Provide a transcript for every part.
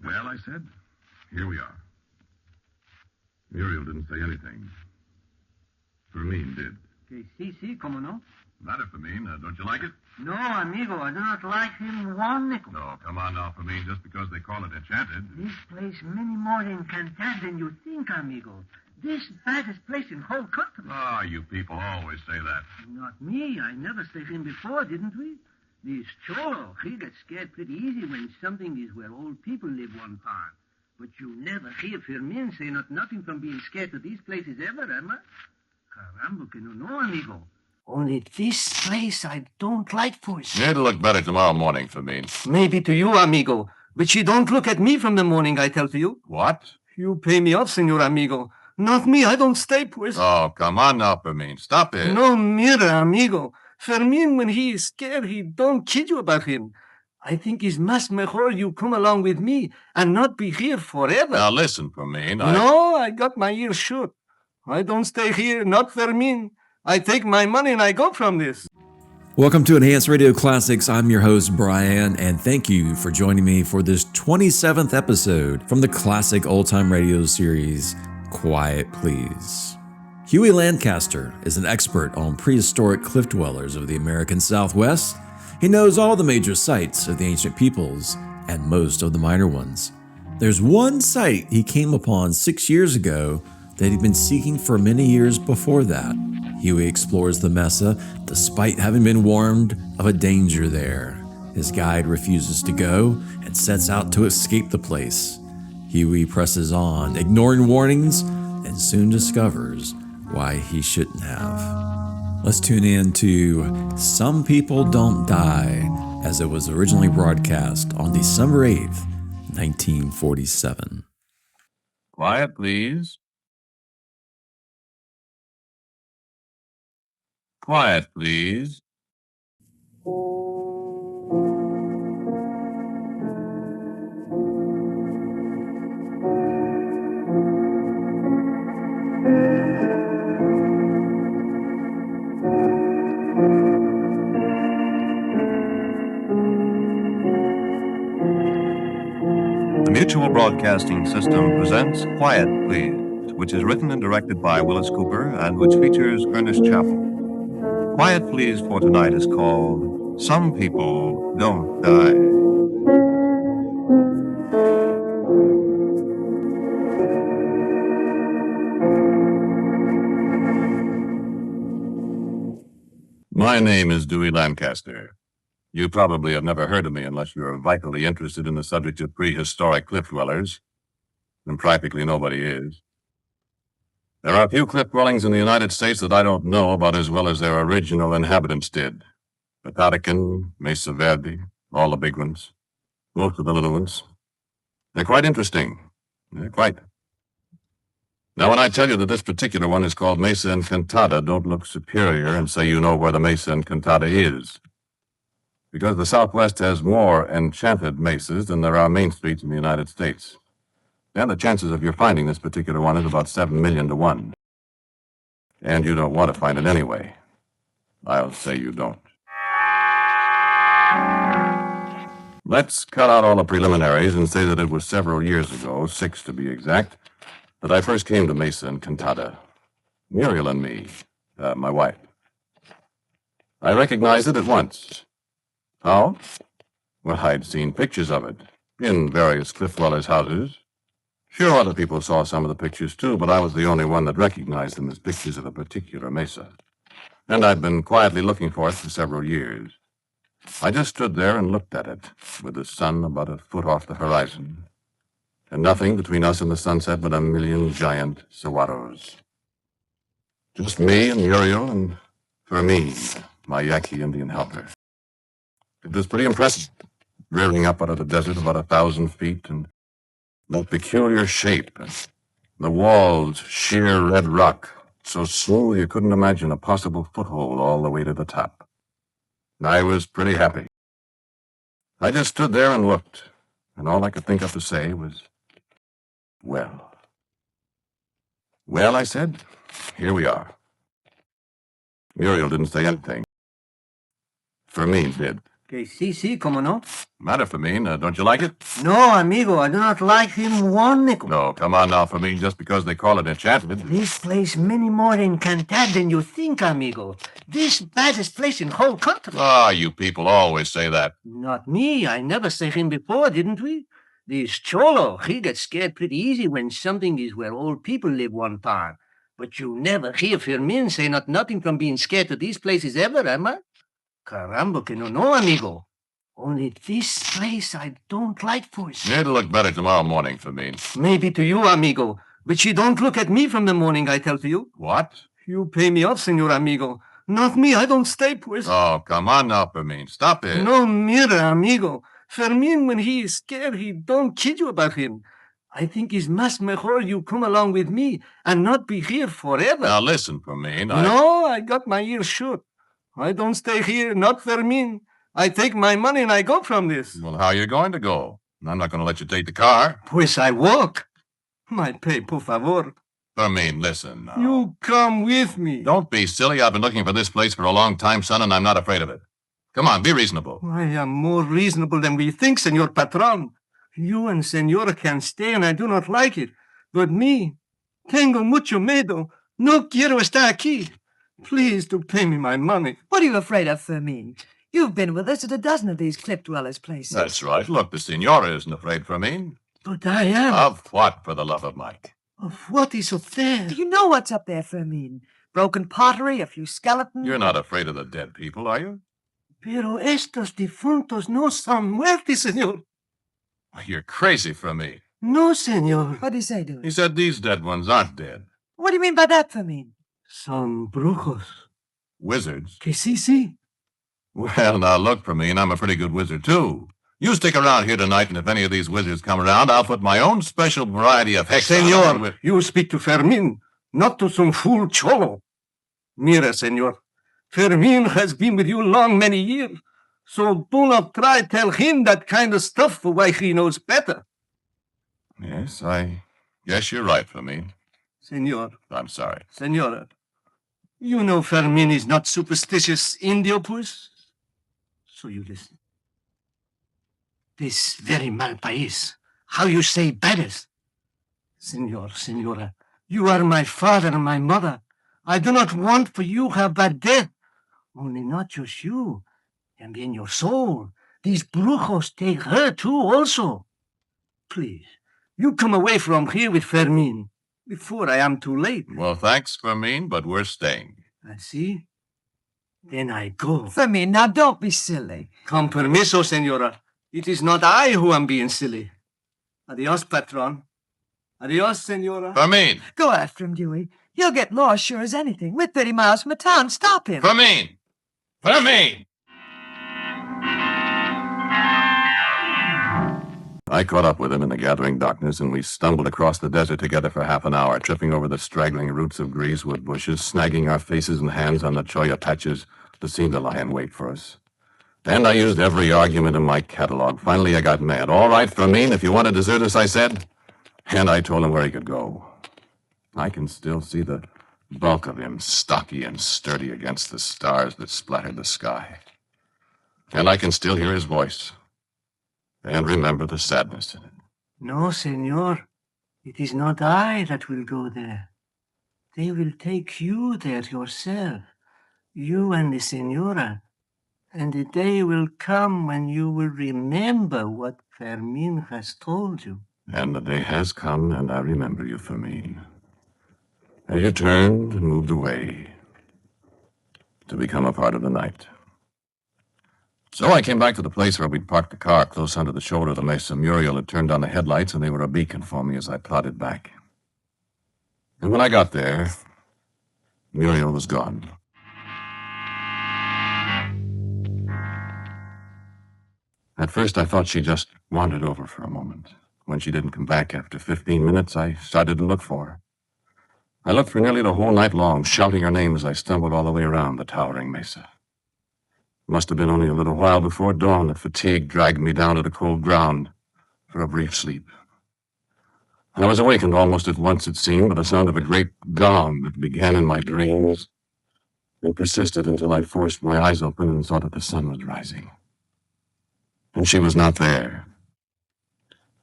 Well, I said, here we are. Muriel didn't say anything. Fermin did. Sí, cómo no. Matter, Fermin. Don't you like it? No, amigo, I do not like him one nickel. No, come on now, Fermin. Just because they call it enchanted. This place many more encantada than you think, amigo. This baddest place in whole country. Ah, you people always say that. Not me. I never say him before, didn't we? This Cholo, he gets scared pretty easy when something is where old people live one part. But you never hear Fermin say nothing from being scared to these places ever, Emma. Caramba, que no, amigo. Only this place I don't like, pues. It'll look better tomorrow morning, Fermin. Maybe to you, amigo. But you don't look at me from the morning, I tell to you. What? You pay me off, senor amigo. Not me, I don't stay, pues. Oh, come on now, Fermin. Stop it. No, mira, amigo. Fermin, when he is scared, he don't kid you about him. I think it's much mejor you come along with me and not be here forever. Now listen, Fermin. No, I got my ears shut. I don't stay here, not Fermin. I take my money and I go from this. Welcome to Enhanced Radio Classics. I'm your host, Brian, and thank you for joining me for this 27th episode from the classic old-time radio series, Quiet Please. Huey Lancaster is an expert on prehistoric cliff dwellers of the American Southwest. He knows all the major sites of the ancient peoples and most of the minor ones. There's one site he came upon 6 years ago that he'd been seeking for many years before that. Huey explores the Mesa despite having been warned of a danger there. His guide refuses to go and sets out to escape the place. Huey presses on, ignoring warnings, and soon discovers why he shouldn't have. Let's tune in to Some People Don't Die, as it was originally broadcast on December 8th, 1947. Quiet, please. Quiet, please. The Mutual Broadcasting System presents Quiet Please, which is written and directed by Willis Cooper and which features Ernest Chappell. Quiet Please for tonight is called Some People Don't Die. My name is Huey Lancaster. You probably have never heard of me unless you're vitally interested in the subject of prehistoric cliff dwellers, and practically nobody is. There are a few cliff dwellings in the United States that I don't know about as well as their original inhabitants did. Patarican, Mesa Verde, all the big ones, most of the little ones. They're quite interesting. Quite. Now, when I tell you that this particular one is called Mesa Encantada, don't look superior and say you know where the Mesa Encantada is. Because the Southwest has more enchanted mesas than there are main streets in the United States. And the chances of your finding this particular one is about 7 million to 1. And you don't want to find it anyway. I'll say you don't. Let's cut out all the preliminaries and say that it was several years ago, 6 to be exact, that I first came to Mesa Encantada. Muriel and me, my wife. I recognized it at once. How? Well, I'd seen pictures of it in various cliff dwellers' houses. Sure, other people saw some of the pictures, too, but I was the only one that recognized them as pictures of a particular mesa. And I'd been quietly looking for it for several years. I just stood there and looked at it, with the sun about a foot off the horizon, and nothing between us and the sunset but a million giant saguaros. Just me and Muriel and Fermin, my Yaqui Indian helper. It was pretty impressive, rearing up out of the desert about 1,000 feet, and that peculiar shape, and the walls sheer red rock, so smooth you couldn't imagine a possible foothold all the way to the top. I was pretty happy. I just stood there and looked, and all I could think of to say was, well. Well, I said, here we are. Muriel didn't say anything. Fermin did. Que sí, como no? Matter, Fermin. Don't you like it? No, amigo, I do not like him one nickel. No, come on now, Fermin. Just because they call it enchanted. This place many more encantada than you think, amigo. This baddest place in whole country. Ah, you people always say that. Not me. I never say him before, didn't we? This cholo, he gets scared pretty easy when something is where old people live one time. But you never hear Fermin say nothing from being scared to these places ever, am I? Caramba, que no, amigo. Only this place I don't like, pues. It'll look better tomorrow morning, Fermin. Maybe to you, amigo. But you don't look at me from the morning, I tell to you. What? You pay me off, senor amigo. Not me, I don't stay, pues. Oh, come on now, Fermin. Stop it. No, mira, amigo. Fermin, when he is scared, he don't kid you about him. I think it's mas mejor you come along with me and not be here forever. Now listen, Fermin. No, I got my ears shut. I don't stay here, not Fermin. I take my money and I go from this. Well, how are you going to go? I'm not going to let you take the car. Pues I walk. My pay, por favor. Fermin, listen now. You come with me. Don't be silly. I've been looking for this place for a long time, son, and I'm not afraid of it. Come on, be reasonable. I am more reasonable than we think, senor patron. You and senora can stay, and I do not like it. But me, tengo mucho miedo. No quiero estar aquí. Please do pay me my money. What are you afraid of, Fermin? You've been with us at a dozen of these cliff dwellers' places. That's right. Look, the senora isn't afraid, Fermin. But I am. Of what, for the love of Mike? Of what is up there? Do you know what's up there, Fermin? Broken pottery, a few skeletons. You're not afraid of the dead people, are you? Pero estos difuntos no son muertos, senor. You're crazy, Fermin. No, senor. What do you say, Dewey? He said these dead ones aren't dead. What do you mean by that, Fermin? Son brujos. Wizards? Que sí. Well, now look, Fermin, I'm a pretty good wizard, too. You stick around here tonight, and if any of these wizards come around, I'll put my own special variety of hex on Senor, with... you speak to Fermin, not to some fool cholo. Mira, senor, Fermin has been with you long many years, so do not try tell him that kind of stuff for why he knows better. Yes, I guess you're right, Fermin. Senor, I'm sorry. senora, you know Fermin is not superstitious Indio, pues? So you listen. This very mal país. How you say baddest? Senor, senora, you are my father and my mother. I do not want for you have bad death. Only not just you, and in your soul. These brujos take her too also. Please, you come away from here with Fermin before I am too late. Well, thanks, Fermin, but we're staying. I see. Then I go. Fermin, now don't be silly. Con permiso, senora. It is not I who am being silly. Adios, patron. Adios, senora. Fermin! Go after him, Dewey. He'll get lost sure as anything. We're 30 miles from the town. Stop him. Fermin! Fermin! I caught up with him in the gathering darkness, and we stumbled across the desert together for half an hour, tripping over the straggling roots of greasewood bushes, snagging our faces and hands on the cholla patches that seemed to lie in wait for us. And I used every argument in my catalog. Finally, I got mad. All right, Fermin, if you want to desert us, I said. And I told him where he could go. I can still see the bulk of him, stocky and sturdy against the stars that splattered the sky. And I can still hear his voice. And remember the sadness in it. No, senor. It is not I that will go there. They will take you there yourself. You and the senora. And the day will come when you will remember what Fermin has told you. And the day has come, and I remember you, Fermin. As you turned and moved away to become a part of the night. So I came back to the place where we'd parked the car close under the shoulder of the Mesa. Muriel had turned on the headlights, and they were a beacon for me as I plodded back. And when I got there, Muriel was gone. At first, I thought she just wandered over for a moment. When she didn't come back after 15 minutes, I started to look for her. I looked for nearly the whole night long, shouting her name as I stumbled all the way around the towering mesa. It must have been only a little while before dawn that fatigue dragged me down to the cold ground for a brief sleep. I was awakened almost at once, it seemed, by the sound of a great gong that began in my dreams and persisted until I forced my eyes open and saw that the sun was rising. And she was not there.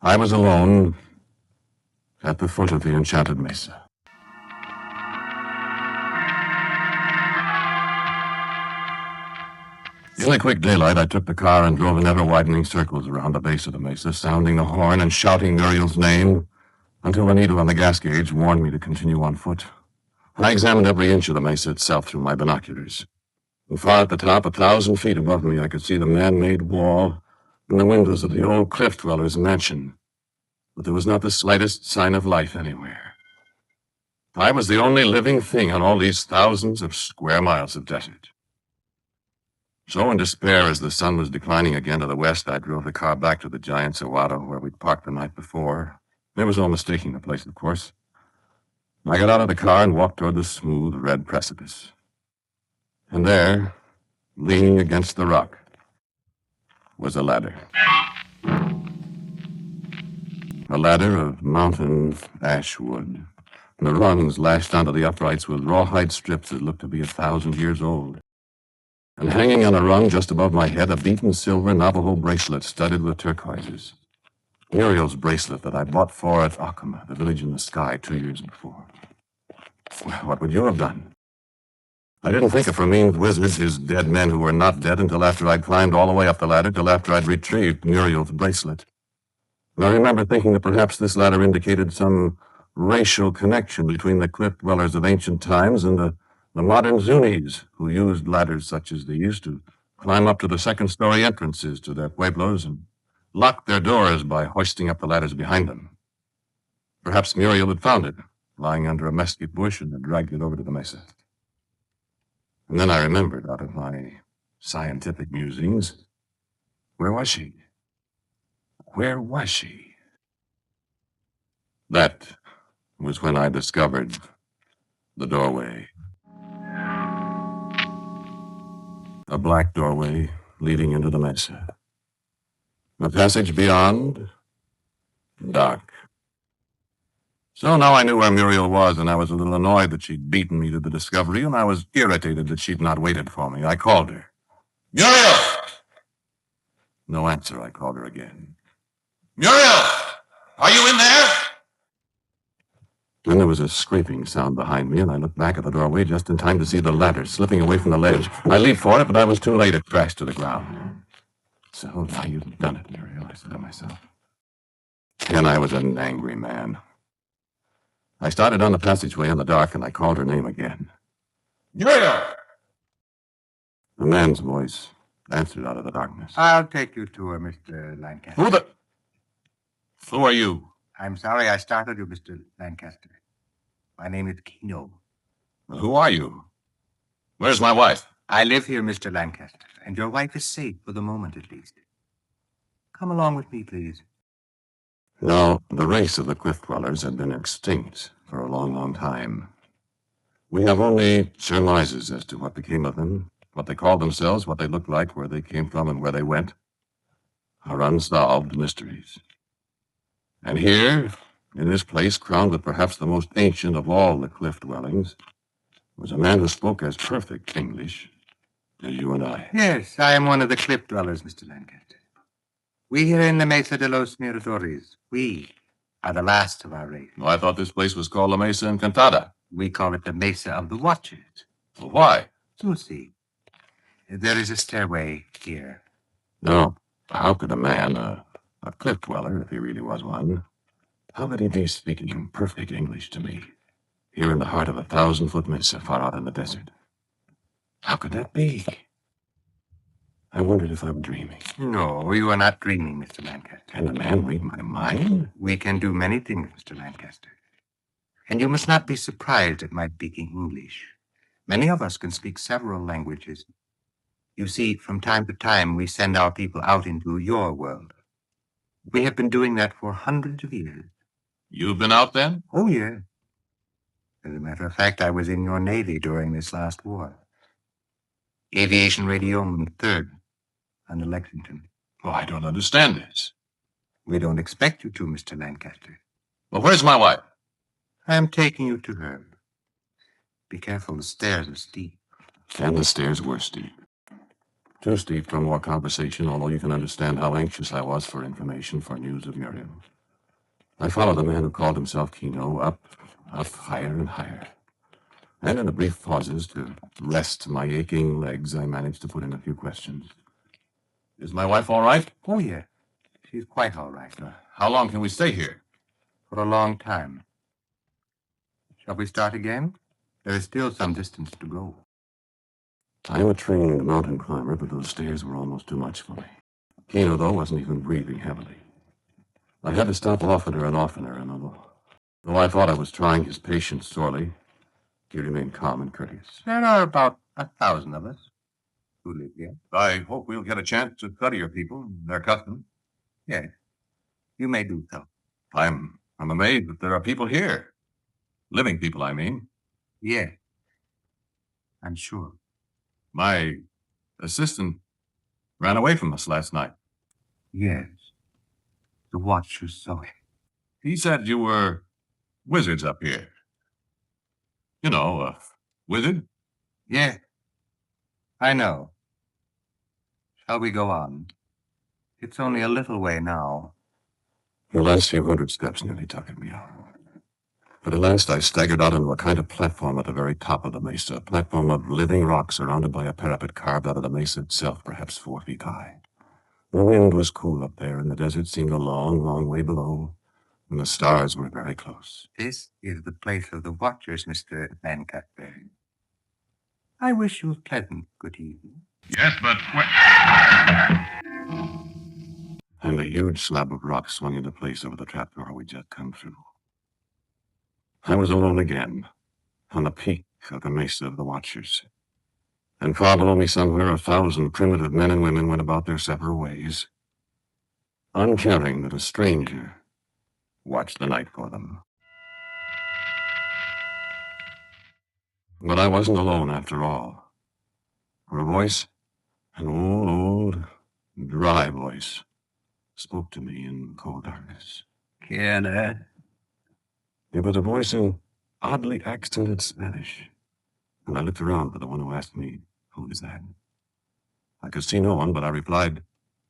I was alone at the foot of the enchanted mesa. In the quick daylight, I took the car and drove in ever-widening circles around the base of the mesa, sounding the horn and shouting Muriel's name until the needle on the gas gauge warned me to continue on foot. I examined every inch of the mesa itself through my binoculars. And far at the top, 1,000 feet above me, I could see the man-made wall and the windows of the old cliff dweller's mansion. But there was not the slightest sign of life anywhere. I was the only living thing on all these thousands of square miles of desert. So in despair, as the sun was declining again to the west, I drove the car back to the giant Sawado where we'd parked the night before. There was no mistaking the place, of course. I got out of the car and walked toward the smooth red precipice. And there, leaning against the rock, was a ladder. A ladder of mountain ash wood. And the rungs lashed onto the uprights with rawhide strips that looked to be 1,000 years old. And hanging on a rung just above my head, a beaten silver Navajo bracelet studded with turquoises. Muriel's bracelet that I bought for at Acoma, the village in the sky, 2 years before. Well, what would you have done? I didn't think of Ramin's wizards, his dead men who were not dead, until after I'd climbed all the way up the ladder, till after I'd retrieved Muriel's bracelet. And I remember thinking that perhaps this ladder indicated some racial connection between the cliff dwellers of ancient times and the modern Zunis, who used ladders such as these to climb up to the second-story entrances to their pueblos and lock their doors by hoisting up the ladders behind them. Perhaps Muriel had found it, lying under a mesquite bush, and had dragged it over to the mesa. And then I remembered, out of my scientific musings, where was she? Where was she? That was when I discovered the doorway. A black doorway leading into the mesa. The passage beyond, dark. So now I knew where Muriel was, and I was a little annoyed that she'd beaten me to the discovery, and I was irritated that she'd not waited for me. I called her. Muriel! No answer. I called her again. Muriel! Are you in there? Then there was a scraping sound behind me, and I looked back at the doorway just in time to see the ladder slipping away from the ledge. I leaped for it, but I was too late. It crashed to the ground. So now you've done it, Muriel, I said to myself. And I was an angry man. I started on the passageway in the dark, and I called her name again. Muriel! A man's voice answered out of the darkness. I'll take you to her, Mr. Lancaster. Who are you? I'm sorry I startled you, Mr. Lancaster. My name is Kino. Who are you? Where's my wife? I live here, Mr. Lancaster, and your wife is safe for the moment, at least. Come along with me, please. No, the race of the cliff dwellers had been extinct for a long, long time. We have only surmises as to what became of them, what they called themselves, what they looked like, where they came from, and where they went. Our unsolved mysteries. And here, in this place, crowned with perhaps the most ancient of all the cliff dwellings, was a man who spoke as perfect English as you and I. Yes, I am one of the cliff dwellers, Mr. Lancaster. We here in the Mesa de los Miradores, we are the last of our race. Oh, I thought this place was called the Mesa Encantada. We call it the Mesa of the Watchers. Well, why? You'll see. There is a stairway here. No. How could a man, a cliff dweller, if he really was one, how could he be speaking perfect English to me, here in the heart of 1,000-foot mesa far out in the desert? How could that be? I wondered if I were dreaming. No, you are not dreaming, Mr. Lancaster. Can a man read my mind? We can do many things, Mr. Lancaster. And you must not be surprised at my speaking English. Many of us can speak several languages. You see, from time to time, we send our people out into your world. We have been doing that for hundreds of years. You've been out then? Oh, yeah. As a matter of fact, I was in your Navy during this last war. Aviation Radioman 3rd, under Lexington. Oh, I don't understand this. We don't expect you to, Mr. Lancaster. Well, where's my wife? I am taking you to her. Be careful, the stairs are steep. And the stairs were steep. Too steep for more conversation, although you can understand how anxious I was for information, for news of Muriel. I followed the man who called himself Kino up, higher and higher. And in the brief pauses to rest my aching legs, I managed to put in a few questions. Is my wife all right? Oh, yeah. She's quite all right. How long can we stay here? For a long time. Shall we start again? There is still some distance to go. I'm a trained mountain climber, but those stairs were almost too much for me. Kino, though, wasn't even breathing heavily. I had to stop oftener and oftener, and though I thought I was trying his patience sorely, he remained calm and courteous. There are about 1,000 of us who live here. I hope we'll get a chance to study your people, their customs. Yes. You may do so. I'm amazed that there are people here. Living people, I mean. Yes. I'm sure. My assistant ran away from us last night. Yes. The watcher saw him. He said you were wizards up here. You know, a wizard? Yes. I know. Shall we go on? It's only a little way now. The last few hundred steps nearly tuckered me out. But at last I staggered out onto a kind of platform at the very top of the mesa, a platform of living rock surrounded by a parapet carved out of the mesa itself, perhaps 4 feet high. The wind was cool up there, and the desert seemed a long, long way below, and the stars were very close. This is the place of the watchers, Mr. Lancaster. I wish you a pleasant good evening. Yes, but And a huge slab of rock swung into place over the trapdoor we'd just come through. I was alone again, on the peak of the Mesa of the Watchers. And far below me somewhere 1,000 primitive men and women went about their separate ways, uncaring that a stranger watched the night for them. But I wasn't alone after all. For a voice, an old, dry voice, spoke to me in cold darkness. Can It was a voice in oddly accented Spanish, and I looked around for the one who asked me, "Who is that?" I could see no one, but I replied,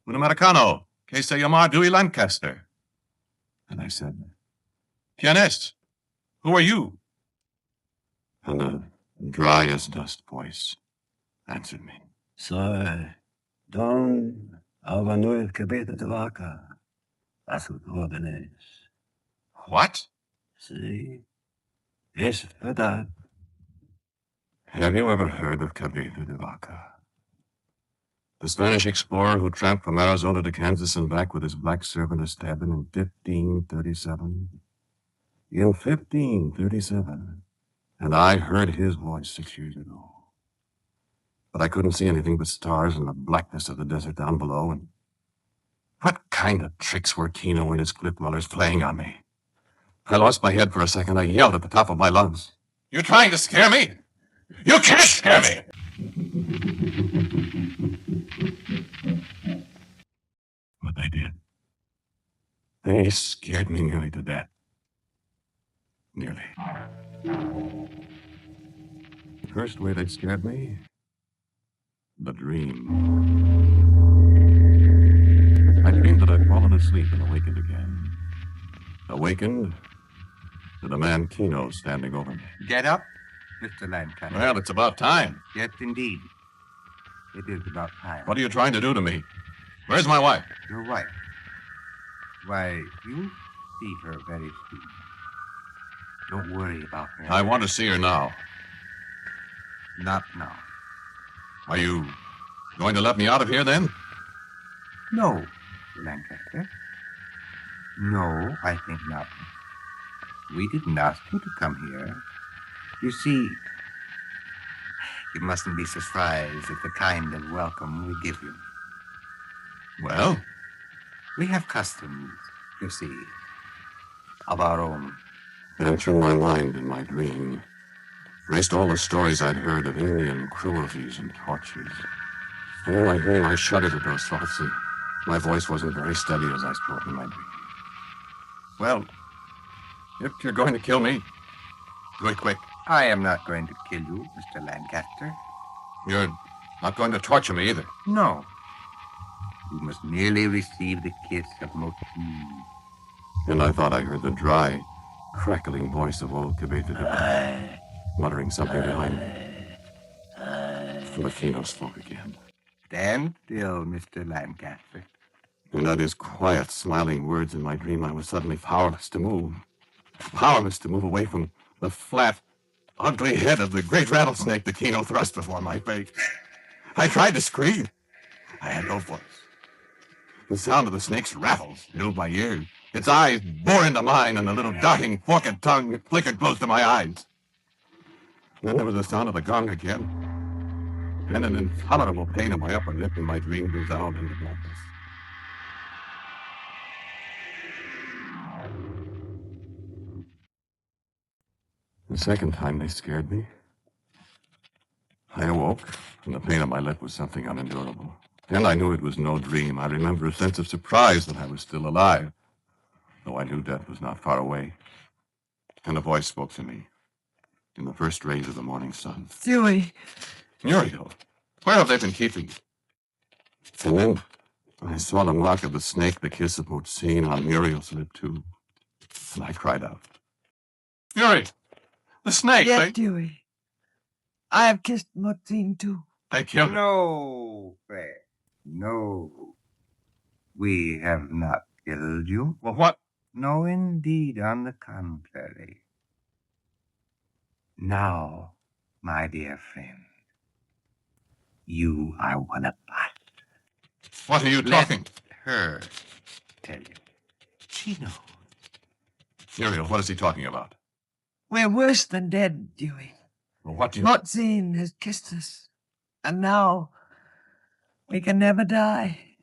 "Un americano, que se llama Huey Lancaster." And I said, "Quién es? Who are you?" And a dry as dust voice answered me. Soy Don Alvanuel Cabeza de Vaca, a sus órdenes. What? Sí, es verdad. Have you ever heard of Cabeza de Vaca? The Spanish explorer who tramped from Arizona to Kansas and back with his black servant Esteban in 1537? In 1537. And I heard his voice 6 years ago. But I couldn't see anything but stars and the blackness of the desert down below, and what kind of tricks were Kino and his cliff dwellers playing on me? I lost my head for a second. I yelled at the top of my lungs. "You're trying to scare me? You can't scare me!" But they did. They scared me nearly to death. Nearly. The first way they scared me, the dream. I dreamed that I'd fallen asleep and awakened again. Awakened to the man Kino standing over me. Get up, Mr. Lancaster. Well, it's about time. Yes, indeed. It is about time. What are you trying to do to me? Where's my wife? Your wife. Why, you see her very soon. Don't worry about her. I want to see her now. Not now. Are you going to let me out of here, then? No, Lancaster. No, I think not. We didn't ask you to come here. You see, you mustn't be surprised at the kind of welcome we give you. Well? We have customs, you see, of our own. And through my mind in my dream raced all the stories I'd heard of Indian cruelties and tortures. And in my dream, I shuddered at those thoughts, and my voice wasn't very steady as I spoke in my dream. Well, if you're going to kill me, do it quick. I am not going to kill you, Mr. Lancaster. You're Not going to torture me either. No. You must merely receive the kiss of Motin. And I thought I heard the dry, crackling voice of old Cabeza de Vaca, muttering something behind me. But Kino spoke again. Stand still, Mr. Lancaster. And at his quiet, smiling words in my dream, I was suddenly powerless to move. Powerless to move away from the flat, ugly head of the great rattlesnake that Kino thrust before my face. I tried to scream. I had no voice. The sound of the snake's rattles filled my ears. Its eyes bore into mine, and the little darting, forked tongue flickered close to my eyes. Then there was the sound of the gong again, and an intolerable pain in my upper lip, and my dream dissolved into blackness. The second time they scared me. I awoke, and the pain on my lip was something unendurable. And I knew it was no dream. I remember a sense of surprise that I was still alive, though I knew death was not far away. And a voice spoke to me in the first rays of the morning sun. Huey. Muriel, where have they been keeping you? And then I saw the mark of the snake, the kiss of Motzine on Muriel's lip, too. And I cried out, Muriel, the snake! Yes, Huey. I have kissed Motzine, too. They killed her. No, Fred. No. We have not killed you. Well, what? No, indeed, on the contrary. Now, my dear friend, you are one of us. What are you talking? Let her tell you. She knows. Muriel, what is he talking about? We're worse than dead, Huey. Well, what do you... Motzine has kissed us, and now we can never die.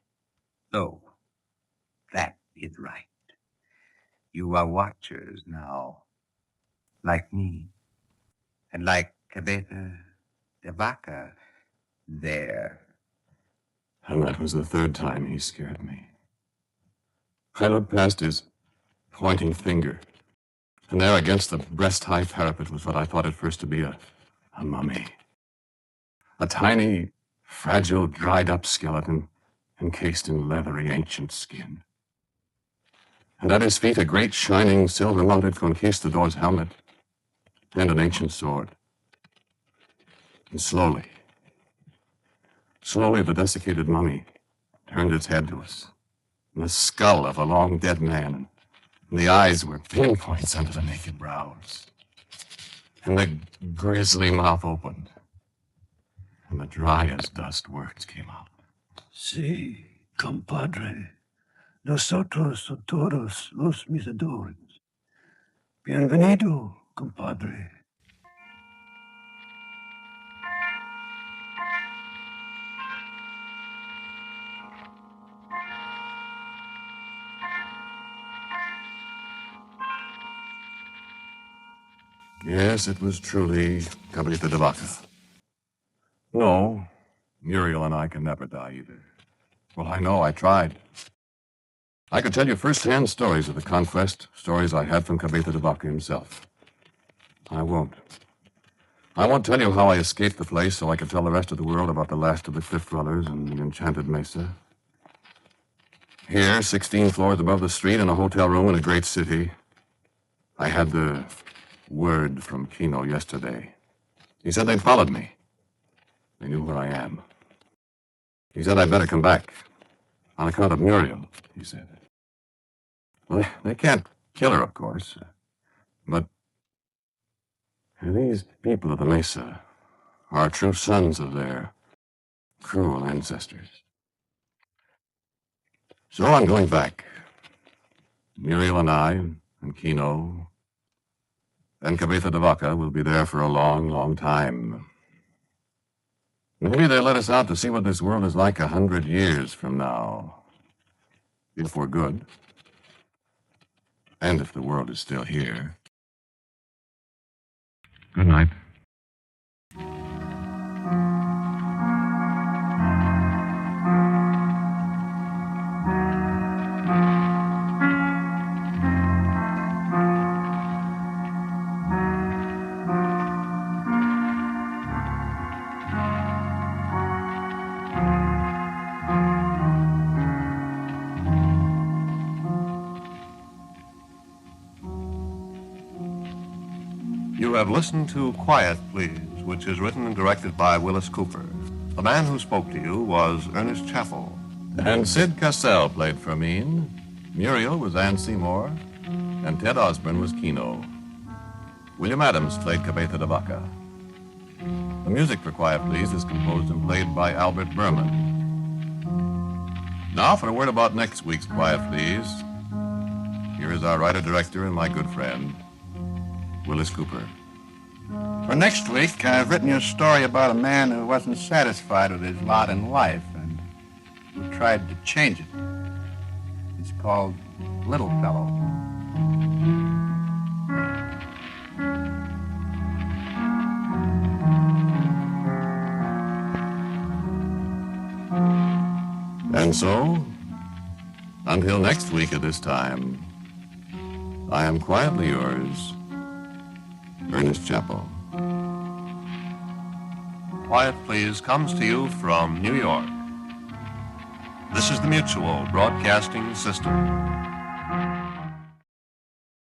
So, that is right. You are watchers now, like me, and like Cabeza de Vaca there. And that was the third time he scared me. I looked past his pointing finger, and there against the breast-high parapet was what I thought at first to be a mummy. A tiny, fragile, dried-up skeleton encased in leathery, ancient skin. And at his feet, a great, shining, silver-mounted conquistador's helmet and an ancient sword. And slowly, the desiccated mummy turned its head to us. And the skull of a long-dead man, and the eyes were pinpoints under the naked brows. And the grisly mouth opened, and the dry-as-dust words came out. Sí, compadre. Nosotros son todos los misadores. Bienvenido, compadre. Yes, it was truly Cabeza de Vaca. No, Muriel and I can never die either. Well, I know, I tried. I could tell you first-hand stories of the conquest, stories I had from Cabeza de Vaca himself. I won't. I won't tell you how I escaped the place so I could tell the rest of the world about the last of the cliff dwellers and the enchanted mesa. Here, 16 floors above the street in a hotel room in a great city, I had the word from Kino yesterday. He said they'd followed me. They knew where I am. He said I'd better come back. On account of Muriel, he said. Well, they can't kill her, of course. But these people of the Mesa are true sons of their cruel ancestors. So I'm going back. Muriel and I, and Kino, and Cabeza de Vaca will be there for a long, long time. Maybe they'll let us out to see what this world is like 100 years from now. If we're good. And if the world is still here. Good night. You have listened to Quiet Please, which is written and directed by Willis Cooper. The man who spoke to you was Ernest Chappell. And Sid Cassell played Fermine, Muriel was Ann Seymour, and Ted Osborne was Kino. William Adams played Cabeza de Vaca. The music for Quiet Please is composed and played by Albert Berman. Now for a word about next week's Quiet Please. Here is our writer-director and my good friend, Willis Cooper. For next week, I've written you a story about a man who wasn't satisfied with his lot in life and who tried to change it. It's called Little Fellow. And so, until next week at this time, I am quietly yours, Ernest Chappell. Quiet Please comes to you from New York. This is the Mutual Broadcasting System.